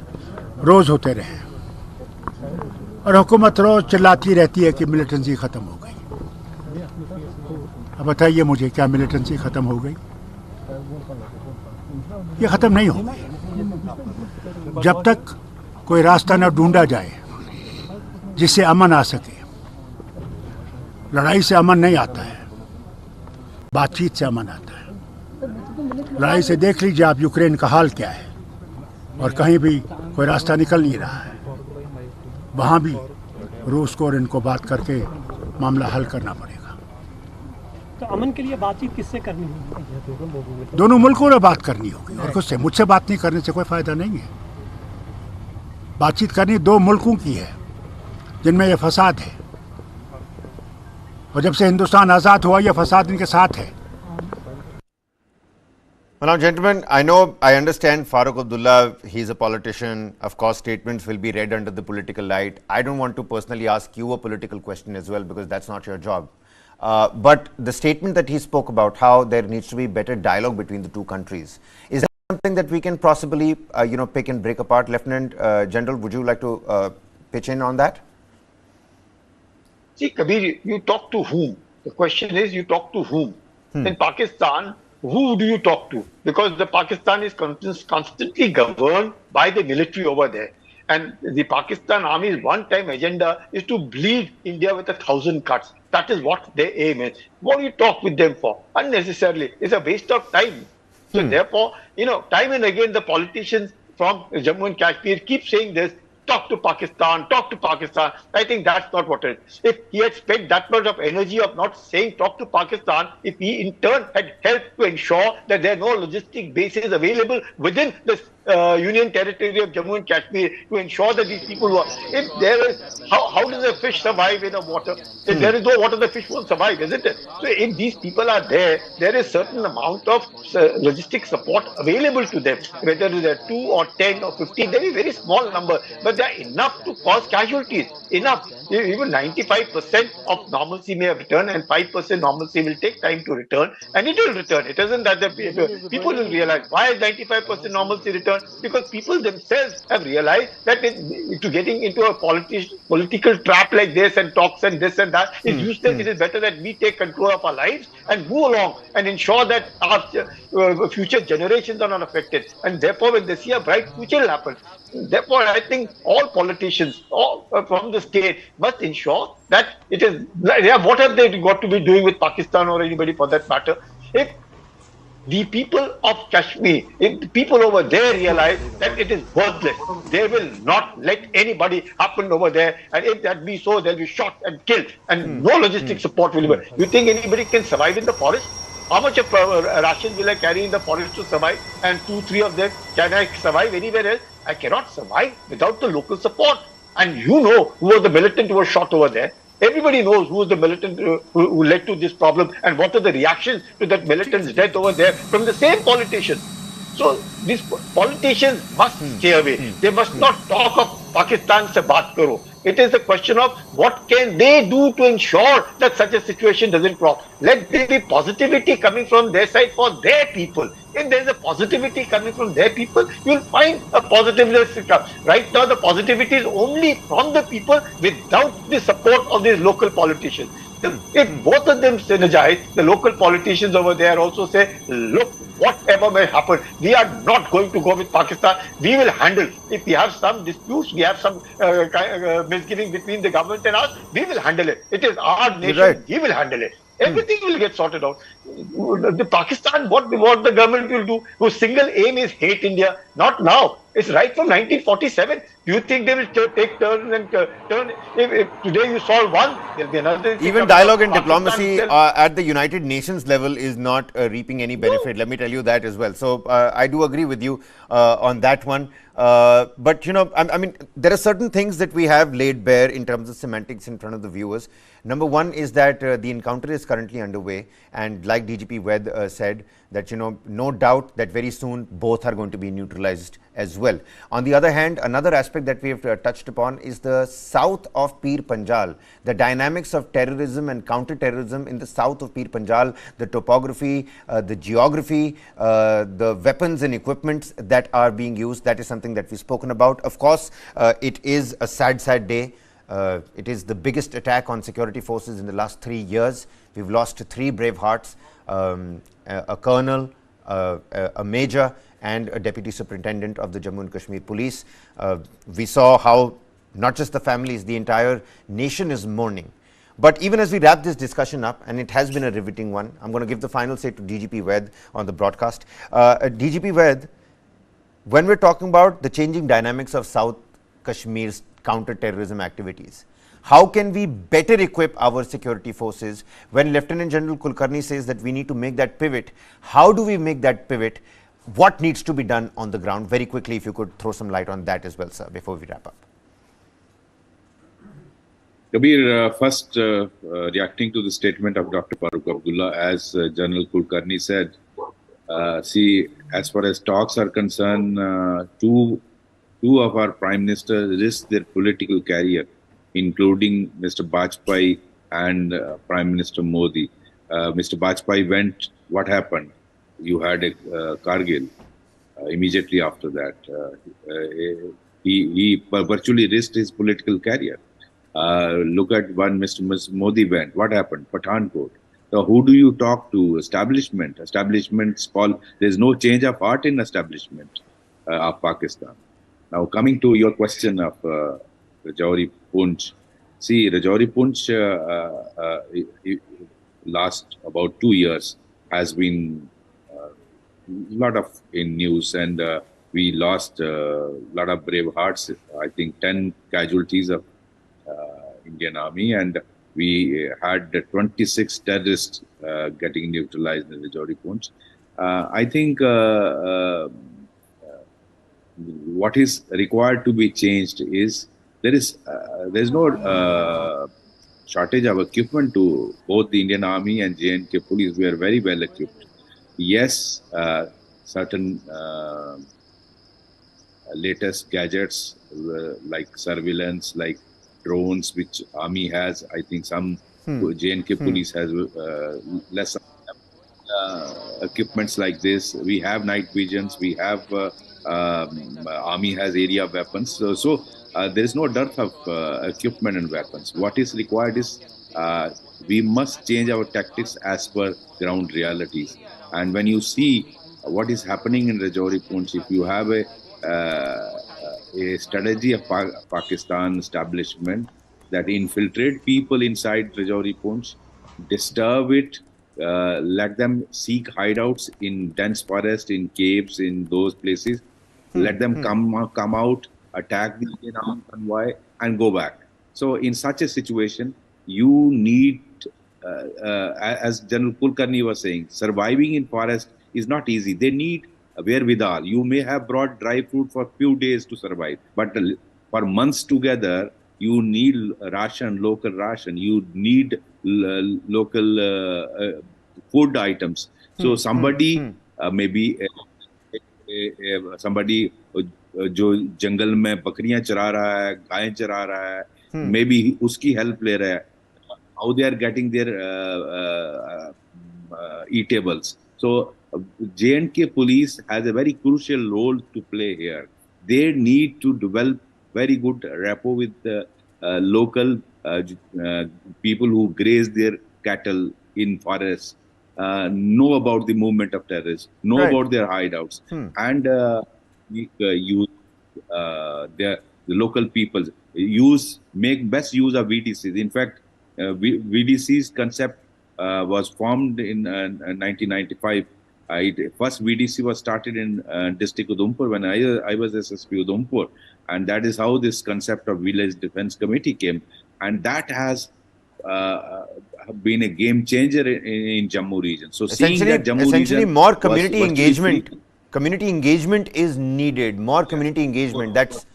रोज़ होते रहे और हुकूमत रोज़ चिल्लाती रहती है कि मिलिटेंसी ख़त्म हो गई। अब बताइए मुझे, क्या मिलिटेंसी ख़त्म हो गई? ये ख़त्म नहीं हो गई। जब तक कोई रास्ता न ढूंढा जाए जिससे अमन आ सके। लड़ाई से अमन नहीं आता है, बातचीत से अमन आता है। लड़ाई से देख लीजिए आप यूक्रेन का हाल क्या है, और कहीं भी कोई रास्ता निकल नहीं रहा है। वहाँ भी रूस को और इनको बात करके मामला हल करना पड़ेगा। तो अमन के लिए बातचीत किससे करनी होगी? दोनों मुल्कों में बात करनी होगी और खुद से। मुझसे बात नहीं करने से कोई फायदा नहीं है। बातचीत करनी दो मुल्कों की है जिनमें यह फसाद है, और जब से हिंदुस्तान आज़ाद हुआ यह फसाद इनके साथ है। Well, now, gentlemen, I understand Farooq Abdullah, he's a politician. Of course, statements will be read under the political light. I don't want to personally ask you a political question as well, because that's not your job. But the statement that he spoke about, how there needs to be better dialogue between the two countries, is that something that we can possibly, pick and break apart? Lieutenant General, would you like to pitch in on that? See, Kabir, you talk to whom? The question is, you talk to whom? In Pakistan, who do you talk to? Because the Pakistan is constantly governed by the military over there. And the Pakistan Army's one-time agenda is to bleed India with 1,000 cuts. That is what their aim is. What do you talk with them for? Unnecessarily. It's a waste of time. So therefore, time and again the politicians from Jammu and Kashmir keep saying this. Talk to Pakistan, talk to Pakistan. I think that's not what it is. If he had spent that much of energy of not saying talk to Pakistan, if he in turn had helped to ensure that there are no logistic bases available within the Union territory of Jammu and Kashmir to ensure that these people were, if there is, how does a fish survive in a water? If there is no water, the fish won't survive, isn't it? So if these people are there, there is certain amount of logistic support available to them, whether it is 2 or 10 or 15, there is a very small number, but they are enough to cause casualties, enough. Even 95% of normalcy may have returned, and 5% normalcy will take time to return, and it will return. It isn't that the people will realize why is 95% normalcy return, because people themselves have realized that to getting into a political trap like this and talks and this and that is useless. It is better that we take control of our lives and move along and ensure that our future generations are not affected. And therefore, when they see a bright future will happen. Therefore, I think all politicians, all from the state, must ensure that it is. What have they got to be doing with Pakistan or anybody for that matter? If the people of Kashmir, if the people over there realize that it is worthless, they will not let anybody happen over there. And if that be so, they'll be shot and killed, and no logistic support will be. You think anybody can survive in the forest? How much of rations will I carry in the forest to survive? And 2-3 of them, can I survive anywhere else? I cannot survive without the local support. And you know who was the militant who was shot over there. Everybody knows who was the militant who led to this problem and what are the reactions to that militant's death over there from the same politicians. So these politicians must stay away. They must not talk of Pakistan se baat karo. It is a question of what can they do to ensure that such a situation doesn't crop. Let there be positivity coming from their side for their people. If there is a positivity coming from their people, you will find a positiveness to come. Right now, the positivity is only from the people without the support of these local politicians. If both of them synergize, the local politicians over there also say, look, whatever may happen, we are not going to go with Pakistan. We will handle. If we have some disputes, we have some misgiving between the government and us, we will handle it. It is our nation. Right. We will handle it. Everything will get sorted out. The Pakistan, what the government will do, whose single aim is hate India, not now. It's right from 1947. Do you think they will take turns and turn? If today you solve one, there'll be another thing Even coming up. dialogue and Pakistan diplomacy itself. at the United Nations level is not reaping any benefit. Let me tell you that as well. So I do agree with you on that one. But you know, I mean, there are certain things that we have laid bare in terms of semantics in front of the viewers. Number one is that the encounter is currently underway, and like DGP Ved said, that you know, no doubt that very soon both are going to be neutralized as well. On the other hand, another aspect that we have touched upon is the south of Pir Panjal, the dynamics of terrorism and counter-terrorism in the south of Pir Panjal, the topography, the geography, the weapons and equipments that are being used. That is something that we've spoken about. Of course, it is a sad day. It is the biggest attack on security forces in the last 3 years. We've lost 3 Bravehearts, a colonel, a major, and a deputy superintendent of the Jammu and Kashmir police. We saw how not just the families, the entire nation is mourning. But even as we wrap this discussion up, and it has been a riveting one, I'm going to give the final say to DGP Ved on the broadcast. DGP Ved, when we're talking about the changing dynamics of South Kashmir's counter-terrorism activities, how can we better equip our security forces? When Lieutenant General Kulkarni says that we need to make that pivot, how do we make that pivot? What needs to be done on the ground? Very quickly, if you could throw some light on that as well, sir, before we wrap up. Kabir, first reacting to the statement of Dr. Farooq Abdullah, as General Kulkarni said, see, as far as talks are concerned, two of our prime ministers risked their political career, including Mr. Bajpayee and Prime Minister Modi. Mr. Bajpayee went, what happened? You had a Kargil immediately after that. He virtually risked his political career. Look at when Mr. Modi went, what happened? Pathankot. So who do you talk to? Establishment. Establishments fall. There's no change of heart in establishment of Pakistan. Now, coming to your question of Rajouri Poonch. See, Rajouri Poonch last about 2 years has been a lot of in news, and we lost a lot of brave hearts. I think 10 casualties of Indian Army, and we had 26 terrorists getting neutralized in Rajouri Poonch. I think what is required to be changed is there's no shortage of equipment to both the Indian Army and J&K police. We are very well equipped. Yes, certain latest gadgets like surveillance, like drones, which Army has. I think some J&K police has less equipments like this. We have night visions. We have Army has area weapons. So there is no dearth of equipment and weapons. What is required is we must change our tactics as per ground realities. And when you see what is happening in Rajouri Poonch, if you have a strategy of Pakistan establishment that infiltrate people inside Rajouri Poonch, disturb it, let them seek hideouts in dense forest, in caves, in those places, let them come out, attack the Indian armed convoy, and go back. So in such a situation, you need, as General Kulkarni was saying, surviving in forest is not easy. They need wherewithal. You may have brought dry fruit for few days to survive, but for months together, you need ration, local ration. You need local food items. So somebody, maybe somebody जो जंगल में बकरियां चरा रहा है, गायें चरा रहा है, maybe उसकी help ले रहा है. How they are getting their eatables. So J&K police has a very crucial role to play here. They need to develop very good rapport with the local people who graze their cattle in forests, know about the movement of terrorists, know about their hideouts, and use the local people, make best use of VDCs. In fact, VDC's concept was formed in 1995. First VDC was started in district Udhampur when I was SSP Udhampur, and that is how this concept of village defense committee came, and that has been a game changer in Jammu region. So seeing that Jammu essentially region more community was engagement. Community engagement is needed. More community engagement. That's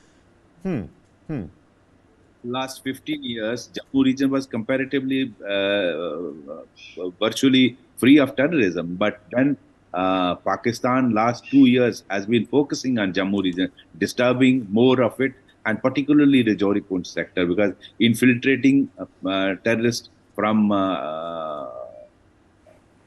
last 15 years, Jammu region was comparatively virtually free of terrorism. But then Pakistan last 2 years has been focusing on Jammu region, disturbing more of it, and particularly the Rajouri Poonch sector, because infiltrating terrorists from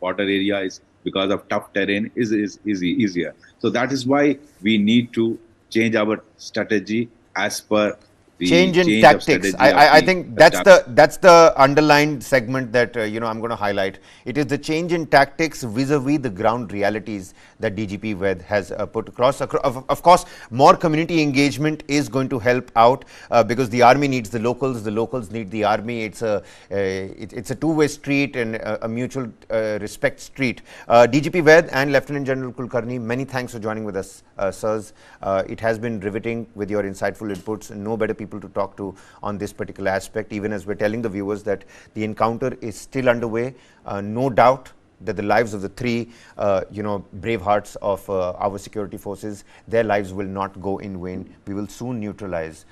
border areas because of tough terrain is easier. So that is why we need to change our strategy as per the change in tactics. I think that's the underlined segment that I'm going to highlight. It is the change in tactics vis-a-vis the ground realities that DGP Ved has put across. Of course, more community engagement is going to help out because the army needs the locals need the army. It's a two-way street and a mutual respect street. DGP Ved and Lieutenant General Kulkarni, many thanks for joining with us, sirs. It has been riveting with your insightful inputs. No better people to talk to on this particular aspect, even as we're telling the viewers that the encounter is still underway. No doubt that the lives of the three, Bravehearts of our security forces, their lives will not go in vain. We will soon neutralize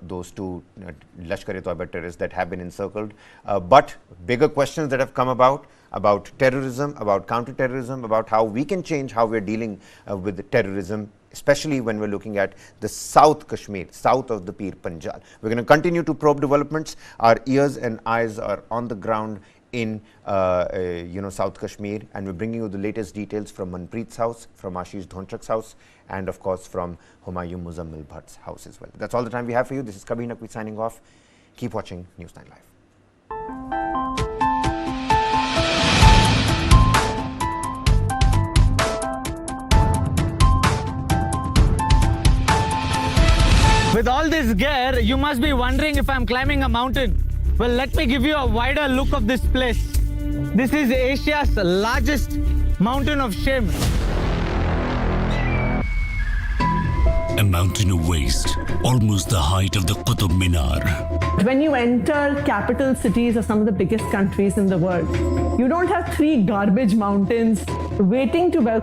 those two Lashkar-e-Toiba terrorists that have been encircled. But bigger questions that have come about terrorism, about counter-terrorism, about how we can change how we're dealing with terrorism, especially when we're looking at the South Kashmir, south of the Pir Panjal. We're going to continue to probe developments. Our ears and eyes are on the ground in South Kashmir, and we're bringing you the latest details from Manpreet's house, from Ashish Dhonchak's house, and of course from Humayun Muzammil Bhatt's house as well. That's all the time we have for you. This is Kabir Naqvi signing off. Keep watching News9 Live. With all this gear, you must be wondering if I'm climbing a mountain. Well, let me give you a wider look of this place. This is Asia's largest mountain of shame. A mountain of waste, almost the height of the Qutub Minar. When you enter capital cities of some of the biggest countries in the world, you don't have three garbage mountains waiting to welcome